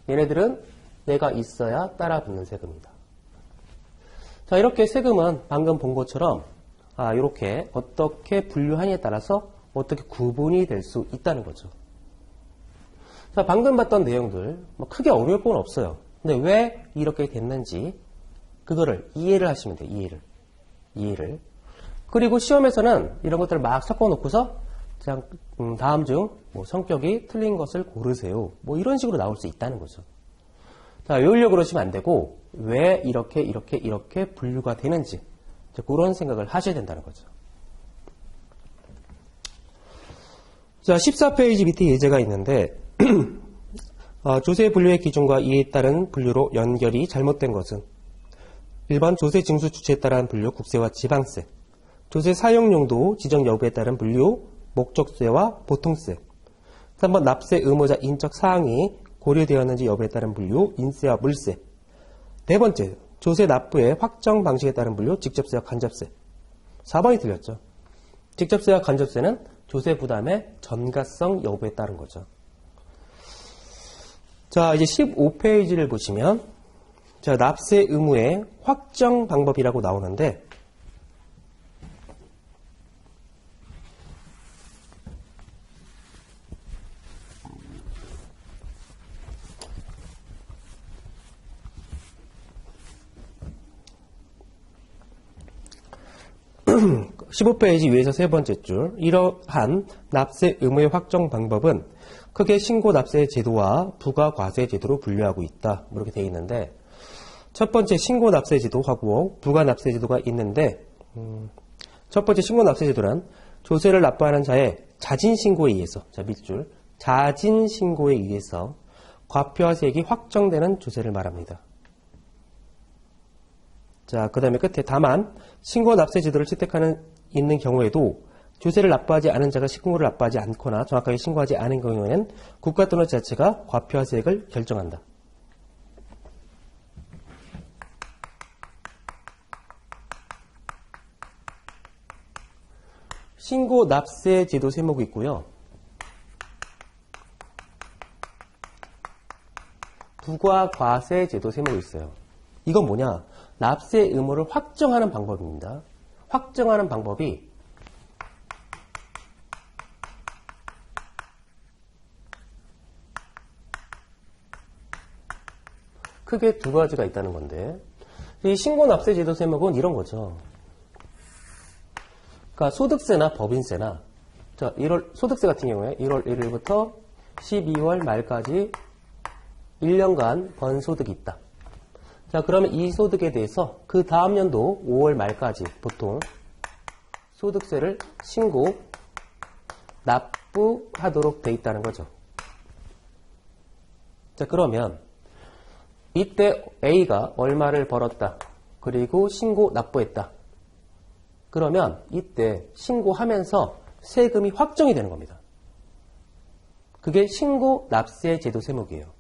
얘네들은 얘가 있어야 따라 붙는 세금이다. 자, 이렇게 세금은 방금 본 것처럼 이렇게 어떻게 분류하느냐에 따라서 어떻게 구분이 될 수 있다는 거죠. 자, 방금 봤던 내용들 뭐 크게 어려울 건 없어요. 근데 왜 이렇게 됐는지 그거를 이해를 하시면 돼요. 이해를. 그리고 시험에서는 이런 것들을 막 섞어놓고서 그냥 다음 중 뭐 성격이 틀린 것을 고르세요. 뭐 이런 식으로 나올 수 있다는 거죠. 자, 외우려고 그러시면 안 되고 왜 이렇게 분류가 되는지 그런 생각을 하셔야 된다는 거죠. 자, 14페이지 밑에 예제가 있는데 조세 분류의 기준과 이에 따른 분류로 연결이 잘못된 것은 1번 조세 징수 주체에 따른 분류 국세와 지방세, 조세 사용용도 지정 여부에 따른 분류 목적세와 보통세, 3번 납세 의무자 인적 사항이 고려되었는지 여부에 따른 분류 인세와 물세, 네 번째 조세 납부의 확정 방식에 따른 분류 직접세와 간접세. 4번이 틀렸죠. 직접세와 간접세는 조세 부담의 전가성 여부에 따른 거죠. 자, 이제 15페이지를 보시면 자, 납세 의무의 확정 방법이라고 나오는데 15페이지 위에서 세 번째 줄, 이러한 납세 의무의 확정 방법은 크게 신고 납세 제도와 부가 과세 제도로 분류하고 있다. 이렇게 되어 있는데, 첫 번째 신고 납세 제도하고 부가 납세 제도가 있는데, 첫 번째 신고 납세 제도란 조세를 납부하는 자의 자진 신고에 의해서, 자, 밑줄, 자진 신고에 의해서 과표화세액이 확정되는 조세를 말합니다. 자, 그 다음에 끝에 다만 신고 납세 제도를 채택하는 있는 경우에도 조세를 납부하지 않은 자가 신고를 납부하지 않거나 정확하게 신고하지 않은 경우에는 국가 또는 지자체가 과표화세액을 결정한다. 신고 납세 제도 세목이 있고요. 부과 과세 제도 세목이 있어요. 이건 뭐냐? 납세 의무를 확정하는 방법입니다. 확정하는 방법이 크게 두 가지가 있다는 건데, 이 신고납세 제도 세목은 이런 거죠. 그러니까 소득세나 법인세나, 자, 소득세 같은 경우에 1월 1일부터 12월 말까지 1년간 번 소득이 있다. 자, 그러면 이 소득에 대해서 그 다음 연도 5월 말까지 보통 소득세를 신고, 납부하도록 돼 있다는 거죠. 자, 그러면 이때 A가 얼마를 벌었다. 그리고 신고, 납부했다. 그러면 이때 신고하면서 세금이 확정이 되는 겁니다. 그게 신고, 납세 제도 세목이에요.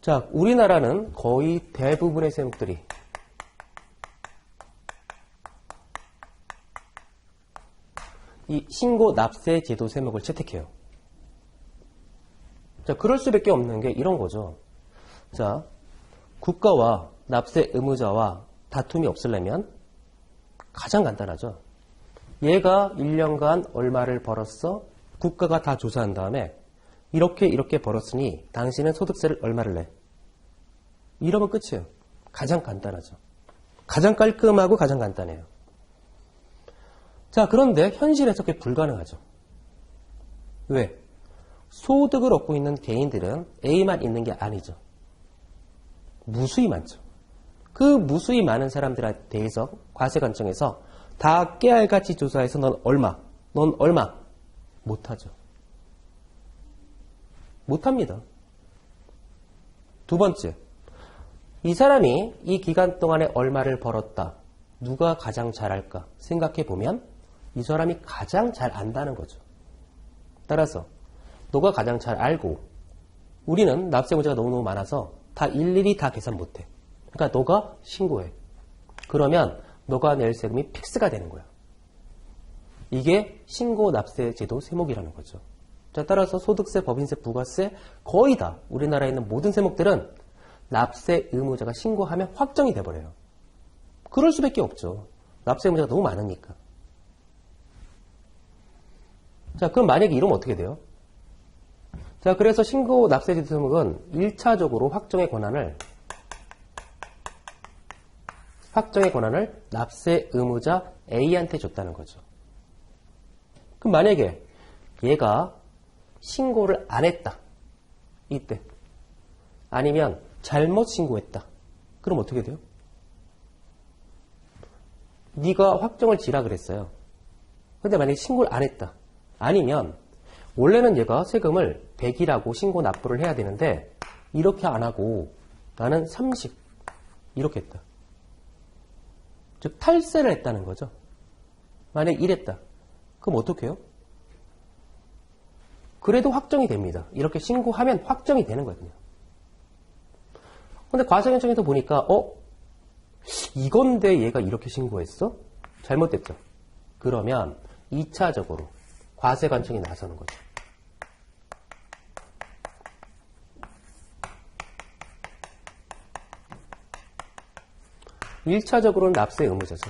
자, 우리나라는 거의 대부분의 세목들이 이 신고 납세 제도 세목을 채택해요. 자, 그럴 수밖에 없는 게 이런 거죠. 자, 국가와 납세 의무자와 다툼이 없으려면 가장 간단하죠. 얘가 1년간 얼마를 벌었어? 국가가 다 조사한 다음에 이렇게 벌었으니 당신은 소득세를 얼마를 내? 이러면 끝이에요. 가장 간단하죠. 가장 깔끔하고 가장 간단해요. 자, 그런데 현실에서 그게 불가능하죠. 왜? 소득을 얻고 있는 개인들은 A만 있는 게 아니죠. 무수히 많죠. 그 무수히 많은 사람들에 대해서 과세 관점에서 다 깨알같이 조사해서 넌 얼마, 넌 얼마 못하죠. 못합니다. 두 번째, 이 사람이 이 기간 동안에 얼마를 벌었다. 누가 가장 잘할까 생각해 보면 이 사람이 가장 잘 안다는 거죠. 따라서 너가 가장 잘 알고 우리는 납세 문제가 너무너무 많아서 다 일일이 다 계산 못해. 그러니까 너가 신고해. 그러면 너가 낼 세금이 픽스가 되는 거야. 이게 신고 납세 제도 세목이라는 거죠. 자, 따라서 소득세, 법인세, 부가세 거의 다 우리나라에 있는 모든 세목들은 납세 의무자가 신고하면 확정이 돼버려요. 그럴 수밖에 없죠. 납세 의무자가 너무 많으니까. 자, 그럼 만약에 이러면 어떻게 돼요? 자, 그래서 신고 납세 제도 세목은 1차적으로 확정의 권한을 납세 의무자 A한테 줬다는 거죠. 그럼 만약에 얘가 신고를 안 했다. 이때. 아니면 잘못 신고했다. 그럼 어떻게 돼요? 네가 확정을 지라 그랬어요. 근데 만약에 신고를 안 했다. 아니면 원래는 얘가 세금을 100이라고 신고 납부를 해야 되는데 이렇게 안 하고 나는 30 이렇게 했다. 즉 탈세를 했다는 거죠. 만약에 이랬다. 그럼 어떻게 해요? 그래도 확정이 됩니다. 이렇게 신고하면 확정이 되는 거거든요. 근데 과세관청에서 보니까 이건데 얘가 이렇게 신고했어? 잘못됐죠. 그러면 2차적으로 과세관청이 나서는 거죠. (1차적으로는) 납세 의무자죠.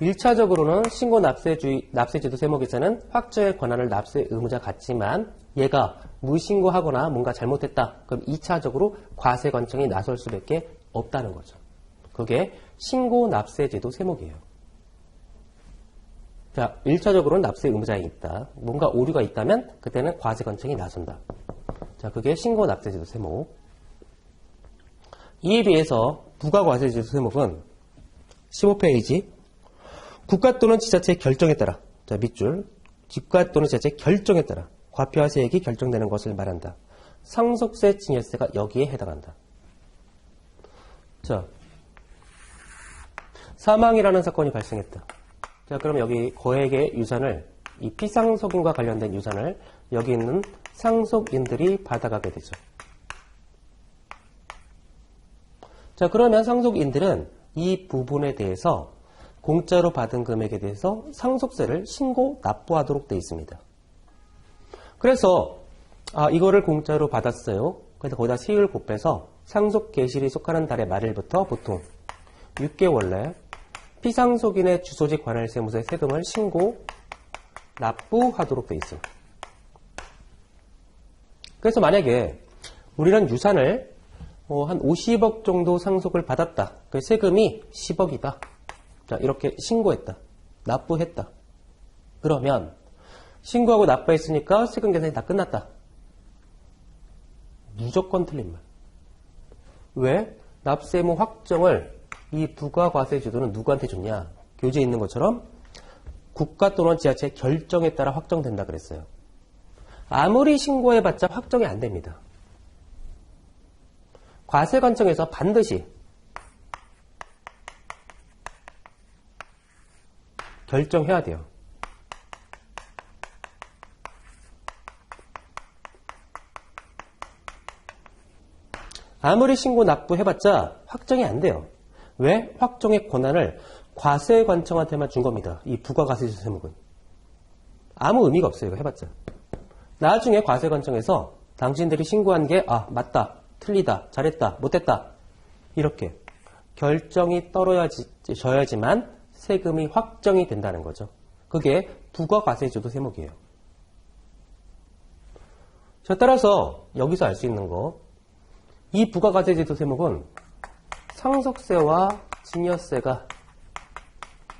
1차적으로는 신고 납세제도 세목에서는 확정의 권한을 납세 의무자 같지만 얘가 무신고하거나 뭔가 잘못했다. 그럼 2차적으로 과세관청이 나설 수밖에 없다는 거죠. 그게 신고 납세제도 세목이에요. 자, 1차적으로는 납세 의무자에 있다. 뭔가 오류가 있다면 그때는 과세관청이 나선다. 자, 그게 신고 납세제도 세목. 이에 비해서 부가과세제도 세목은 15페이지 국가 또는 지자체의 결정에 따라, 자, 밑줄, 국가 또는 지자체의 결정에 따라 과표와 세액이 결정되는 것을 말한다. 상속세, 증여세가 여기에 해당한다. 자, 사망이라는 사건이 발생했다. 자, 그럼 여기 거액의 유산을, 이 피상속인과 관련된 유산을 여기 있는 상속인들이 받아가게 되죠. 자, 그러면 상속인들은 이 부분에 대해서 공짜로 받은 금액에 대해서 상속세를 신고 납부하도록 되어 있습니다. 그래서 이거를 공짜로 받았어요. 그래서 거기다 세율 곱해서 상속 개시일이 속하는 달의 말일부터 보통 6개월 내 피상속인의 주소지 관할세무서에 세금을 신고 납부하도록 되어 있어요. 그래서 만약에 우리는 유산을 한 50억 정도 상속을 받았다. 그 세금이 10억이다. 자, 이렇게 신고했다. 납부했다. 그러면 신고하고 납부했으니까 세금 계산이 다 끝났다. 무조건 틀린 말. 왜? 납세 의무 확정을 이 부가과세제도는 누구한테 줬냐? 교재에 있는 것처럼 국가 또는 지자체의 결정에 따라 확정된다 그랬어요. 아무리 신고해봤자 확정이 안 됩니다. 과세관청에서 반드시 결정해야 돼요. 아무리 신고 납부해봤자 확정이 안 돼요. 왜? 확정의 권한을 과세관청한테만 준 겁니다. 이 부가과세제도 세목은. 아무 의미가 없어요. 이거 해봤자. 나중에 과세관청에서 당신들이 신고한 게 맞다, 틀리다, 잘했다, 못했다 이렇게 결정이 떨어져야지만 세금이 확정이 된다는 거죠. 그게 부가과세제도 세목이에요. 자, 따라서 여기서 알 수 있는 거, 이 부가과세제도 세목은 상속세와 증여세가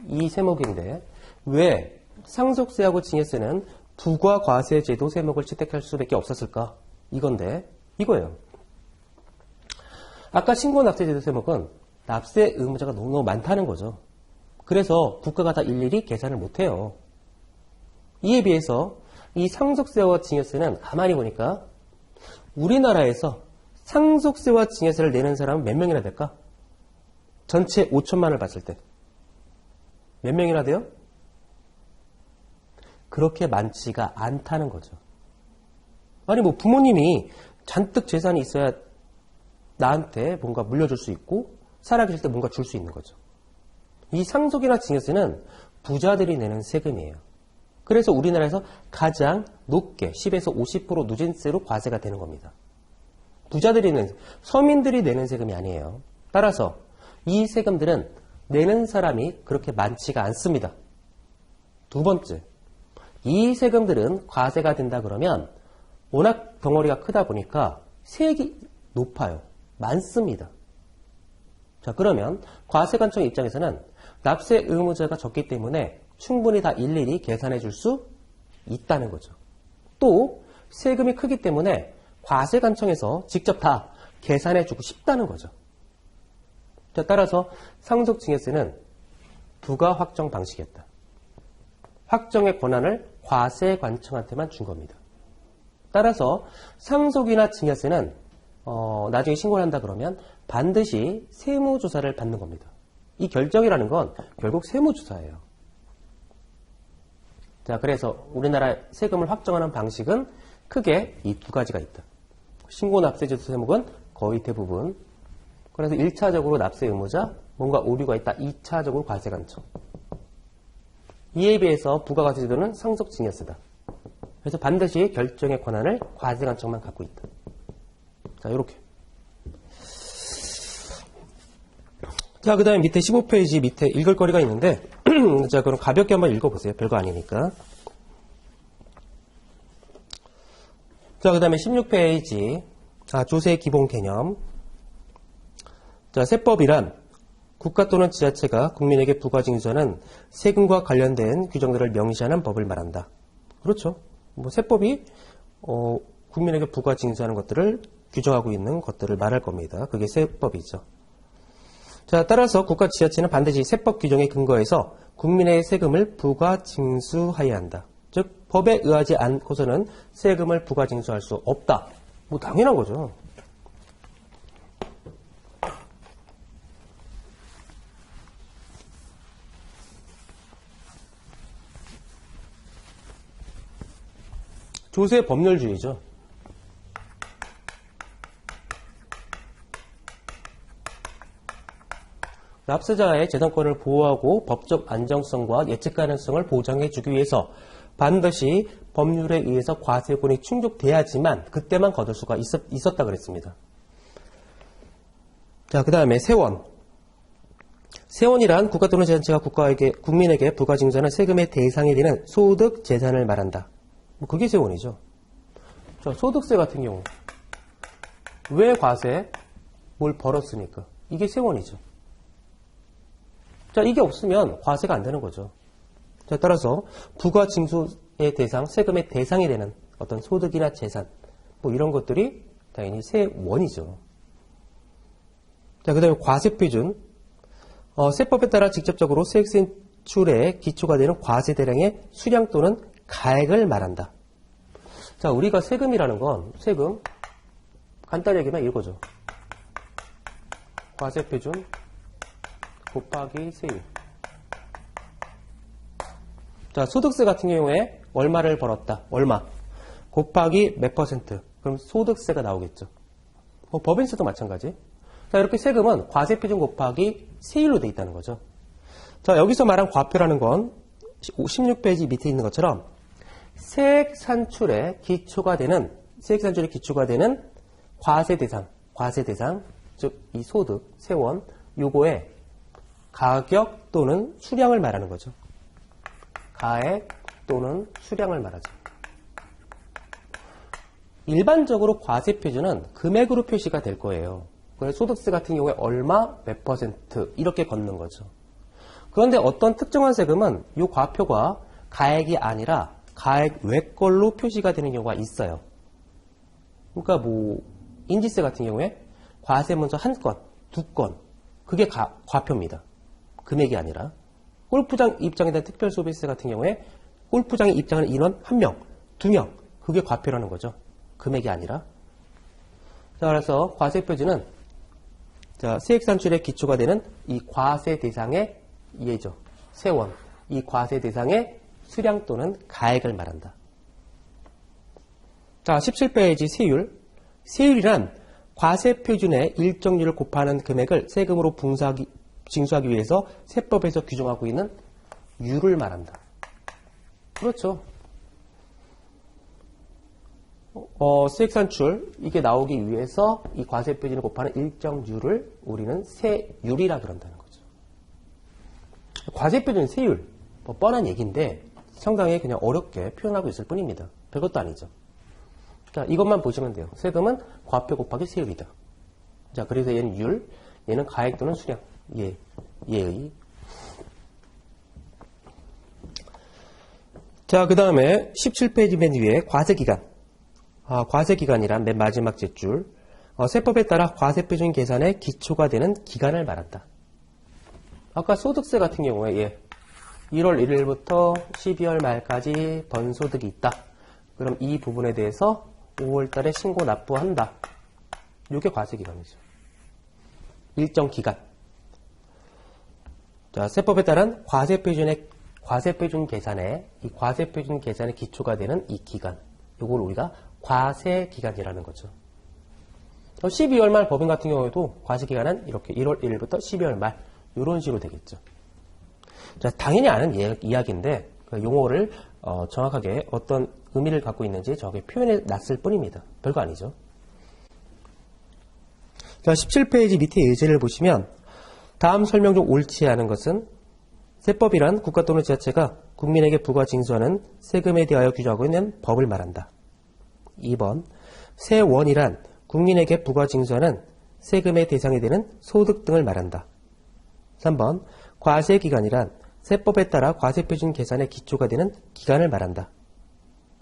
이 세목인데 왜 상속세하고 증여세는 부가과세제도 세목을 채택할 수밖에 없었을까? 이건데 이거예요. 아까 신고납세제도 세목은 납세 의무자가 너무 많다는 거죠. 그래서 국가가 다 일일이 계산을 못해요. 이에 비해서 이 상속세와 증여세는 가만히 보니까 우리나라에서 상속세와 증여세를 내는 사람은 몇 명이나 될까? 전체 5천만 원을 봤을 때 몇 명이나 돼요? 그렇게 많지가 않다는 거죠. 아니 뭐 부모님이 잔뜩 재산이 있어야 나한테 뭔가 물려줄 수 있고 살아계실 때 뭔가 줄 수 있는 거죠. 이 상속이나 증여세는 부자들이 내는 세금이에요. 그래서 우리나라에서 가장 높게 10에서 50% 누진세로 과세가 되는 겁니다. 부자들이 내는, 서민들이 내는 세금이 아니에요. 따라서 이 세금들은 내는 사람이 그렇게 많지가 않습니다. 두 번째, 이 세금들은 과세가 된다 그러면 워낙 덩어리가 크다 보니까 세액이 높아요. 많습니다. 자, 그러면 과세관청 입장에서는 납세 의무자가 적기 때문에 충분히 다 일일이 계산해 줄 수 있다는 거죠. 또 세금이 크기 때문에 과세관청에서 직접 다 계산해 주고 싶다는 거죠. 자, 따라서 상속증여세는 부가 확정 방식이었다. 확정의 권한을 과세관청한테만 준 겁니다. 따라서 상속이나 증여세는 나중에 신고를 한다 그러면 반드시 세무조사를 받는 겁니다. 이 결정이라는 건 결국 세무조사예요. 자, 그래서 우리나라 세금을 확정하는 방식은 크게 이 두 가지가 있다. 신고납세제도 세목은 거의 대부분. 그래서 1차적으로 납세 의무자, 뭔가 오류가 있다. 2차적으로 과세관청. 이에 비해서 부가가치제도는 상속증여세다. 그래서 반드시 결정의 권한을 과세관청만 갖고 있다. 자, 요렇게. 자, 그 다음에 밑에 15페이지 밑에 읽을 거리가 있는데, 자, 그럼 가볍게 한번 읽어보세요. 별거 아니니까. 자, 그 다음에 16페이지. 조세 기본 개념. 자, 세법이란 국가 또는 지자체가 국민에게 부과징수하는 세금과 관련된 규정들을 명시하는 법을 말한다. 그렇죠. 뭐 세법이 국민에게 부과징수하는 것들을 규정하고 있는 것들을 말할 겁니다. 그게 세법이죠. 자, 따라서 국가 지자체는 반드시 세법 규정에 근거해서 국민의 세금을 부과징수하여야 한다. 즉 법에 의하지 않고서는 세금을 부과징수할 수 없다. 뭐 당연한 거죠. 조세 법률주의죠. 납세자의 재산권을 보호하고 법적 안정성과 예측 가능성을 보장해주기 위해서 반드시 법률에 의해서 과세권이 충족돼야지만 그때만 거둘 수가 있었다 그랬습니다. 자, 그 다음에 세원. 세원이란 국가 또는 지자체가 국민에게 부과징수하는 세금의 대상이 되는 소득, 재산을 말한다. 그게 세원이죠. 자, 소득세 같은 경우 왜 과세? 뭘 벌었으니까. 이게 세원이죠. 자, 이게 없으면 과세가 안 되는 거죠. 자, 따라서 부과징수의 대상, 세금의 대상이 되는 어떤 소득이나 재산, 뭐 이런 것들이 당연히 세원이죠. 자, 그 다음에 과세표준. 세법에 따라 직접적으로 세액 산출의 기초가 되는 과세 대량의 수량 또는 가액을 말한다. 자, 우리가 세금이라는 건 세금 간단히 얘기하면 이거죠. 과세표준 곱하기 세율. 자, 소득세 같은 경우에 얼마를 벌었다. 얼마 곱하기 몇 %. 그럼 소득세가 나오겠죠. 법인세도 마찬가지. 자, 이렇게 세금은 과세표준 곱하기 세율로 돼 있다는 거죠. 자, 여기서 말한 과표라는 건 16페이지 밑에 있는 것처럼 세액 산출의 기초가 되는 과세 대상, 즉 이 소득, 세원, 요거의 가격 또는 수량을 말하는 거죠. 가액 또는 수량을 말하죠. 일반적으로 과세 표준은 금액으로 표시가 될 거예요. 그래서 소득세 같은 경우에 얼마, 몇 % 이렇게 걷는 거죠. 그런데 어떤 특정한 세금은 이 과표가 가액이 아니라 가액 외 걸로 표시가 되는 경우가 있어요. 그러니까 뭐 인지세 같은 경우에 과세문서 한 건, 두 건, 그게 과표입니다. 금액이 아니라. 골프장 입장에 대한 특별 서비스 같은 경우에 골프장에 입장하는 인원 1명, 2명, 그게 과표라는 거죠. 금액이 아니라. 자, 그래서 과세 표준은 자, 세액 산출의 기초가 되는 이 과세 대상의 예죠. 세원. 이 과세 대상의 수량 또는 가액을 말한다. 자, 17페이지 세율. 세율이란 과세 표준의 일정률을 곱하는 금액을 세금으로 징수하기 위해서 세법에서 규정하고 있는 율을 말한다. 그렇죠. 세액 산출 이게 나오기 위해서 이 과세 표준을 곱하는 일정률을 우리는 세율이라 그런다는 거죠. 과세 표준 세율 뭐 뻔한 얘기인데 상당히 그냥 어렵게 표현하고 있을 뿐입니다. 별것도 아니죠. 자, 이것만 보시면 돼요. 세금은 과표 곱하기 세율이다. 자, 그래서 얘는 율, 얘는 가액 또는 수량. 예의. 자, 그 다음에 17페이지 맨 위에 과세기간. 과세기간이란 맨 마지막 제줄. 세법에 따라 과세표준 계산의 기초가 되는 기간을 말한다. 아까 소득세 같은 경우에 1월 1일부터 12월 말까지 번 소득이 있다. 그럼 이 부분에 대해서 5월 달에 신고 납부한다. 이게 과세기간이죠. 일정 기간. 자, 세법에 따른 과세표준 계산에 이 과세표준 계산의 기초가 되는 이 기간. 이걸 우리가 과세기간이라는 거죠. 12월 말 법인 같은 경우에도 과세기간은 이렇게 1월 1일부터 12월 말 이런 식으로 되겠죠. 자, 당연히 아는 이야기인데 그 용어를 정확하게 어떤 의미를 갖고 있는지 저게 표현해 놨을 뿐입니다. 별거 아니죠. 자, 17페이지 밑에 예제를 보시면 다음 설명 중 옳지 않은 것은 세법이란 국가 또는 지자체가 국민에게 부과 징수하는 세금에 대하여 규정하고 있는 법을 말한다. 2번 세원이란 국민에게 부과 징수하는 세금의 대상이 되는 소득 등을 말한다. 3번 과세기간이란 세법에 따라 과세표준 계산의 기초가 되는 기간을 말한다.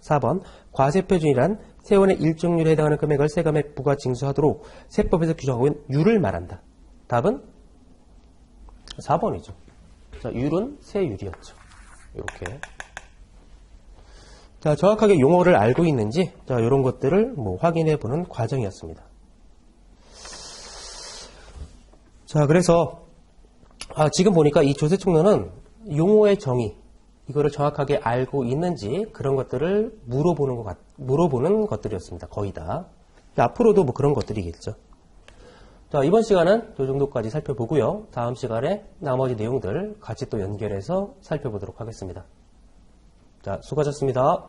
4번 과세표준이란 세원의 일정률에 해당하는 금액을 세금에 부과 징수하도록 세법에서 규정하고 있는 율을 말한다. 답은 4번이죠. 자, 율은 세율이었죠. 이렇게. 자, 정확하게 용어를 알고 있는지 자, 이런 것들을 확인해 보는 과정이었습니다. 자, 그래서 지금 보니까 이 조세총론은 용어의 정의 이거를 정확하게 알고 있는지 그런 것들을 물어보는 것들이었습니다. 거의 다. 앞으로도 그런 것들이겠죠. 자, 이번 시간은 이 정도까지 살펴보고요. 다음 시간에 나머지 내용들 같이 또 연결해서 살펴보도록 하겠습니다. 자, 수고하셨습니다.